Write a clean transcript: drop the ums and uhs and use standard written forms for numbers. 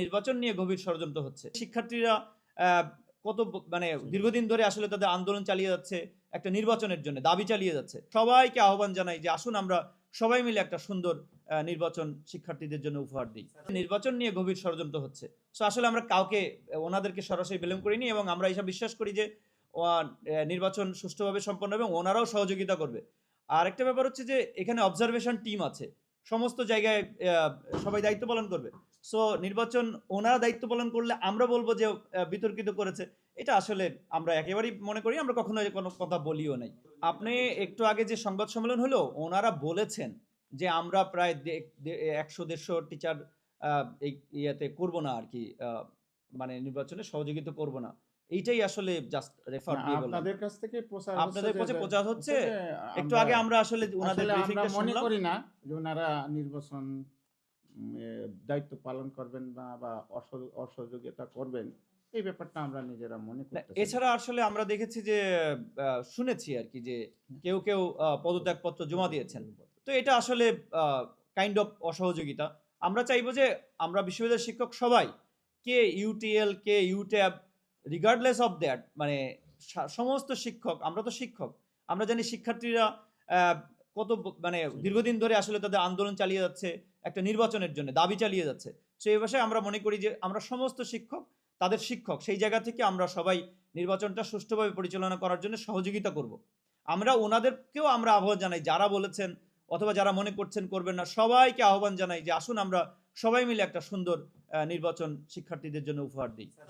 নির্বাচন নিয়ে গভীর ষড়যন্ত্র হচ্ছে। শিক্ষার্থীরা কত মানে দীর্ঘদিন ধরে আসলে তাদের আন্দোলন চালিয়ে যাচ্ছে একটা নির্বাচনের জন্য, দাবি চালিয়ে যাচ্ছে। সবাইকে আহ্বান জানাই যে আসুন আমরা সবাই মিলে একটা সুন্দর নির্বাচন শিক্ষার্থীদের জন্য উপহার দিই। নির্বাচন নিয়ে গভীর ষড়যন্ত্র হচ্ছে। সো আসলে আমরা কাউকে ওনাদেরকে সরাসরি ব্লেম করিনি এবং আমরা এসব বিশ্বাস করি যে নির্বাচন সুষ্ঠুভাবে সম্পন্ন হবে এবং ওনারাও সহযোগিতা করবে। আর একটা ব্যাপার হচ্ছে যে এখানে অবজারভেশন টিম আছে, সমস্ত জায়গায় সবাই দায়িত্ব পালন করবে। সো নির্বাচন ওনারা দায়িত্ব পালন করলে আমরা বলবো যে বিতর্কিত করেছে, এটা আসলে আমরা একেবারেই মনে করি, আমরা কখনো কোনো কথা বলিও নাই। আপনি একটু আগে যে সংবাদ সম্মেলন হলো, ওনারা বলেছেন যে আমরা প্রায় 100-150 টিচার এই ইয়েতে করব না আর কি, মানে নির্বাচনে সহযোগিতা করব না। এইটাই আসলে জাস্ট রেফার দিয়ে বললাম। আপনাদের কাছ থেকে প্রচার আপনাদের কাছে প্রচার হচ্ছে। একটু আমরা আগে আমরা আসলে ওনাদের আসলে আমরা ব্রিফিংটা মনে শুনলাম। করি না যে ওনারা নির্বাচন দায়িত্ব পালন করবেন বা অসহযোগিতা করবেন, এই ব্যাপারটা আমরা নিজেরা মনে না, করতেছি না। এছাড়া আসলে আমরা দেখেছি যে শুনেছি আর কি যে কেউ পদত্যাগপত্র জমা দিয়েছেন। তো এটা আসলে কাইন্ড অফ অসহযোগিতা। আমরা চাইবো যে আমরা বিশ্ববিদ্যালয়ের শিক্ষক সবাই, কে ইউটিএল, কে ইউট্যাব, রিগার্ডলেস অফ দ্যাট, মানে সমস্ত শিক্ষক, আমরা তো শিক্ষক। আমরা জানি শিক্ষার্থীরা মানে দীর্ঘদিন ধরে আসলে তাদের আন্দোলন চালিয়ে যাচ্ছে একটা নির্বাচনের জন্য, দাবি চালিয়ে যাচ্ছে। সো এই ভাষায় আমরা মনে করি যে আমরা সমস্ত শিক্ষক তাদের শিক্ষক, সেই জায়গা থেকে আমরা সবাই নির্বাচনটা সুষ্ঠুভাবে পরিচালনা করার জন্য সহযোগিতা করব। আমরা ওনাদেরকেও আমরা আহ্বান জানাই, যারা বলেছেন অথবা যারা মনে করছেন করবেন না, সবাইকে আহ্বান জানাই যে আসুন আমরা সবাই মিলে একটা সুন্দর নির্বাচন শিক্ষার্থীদের জন্য উপহার দিই।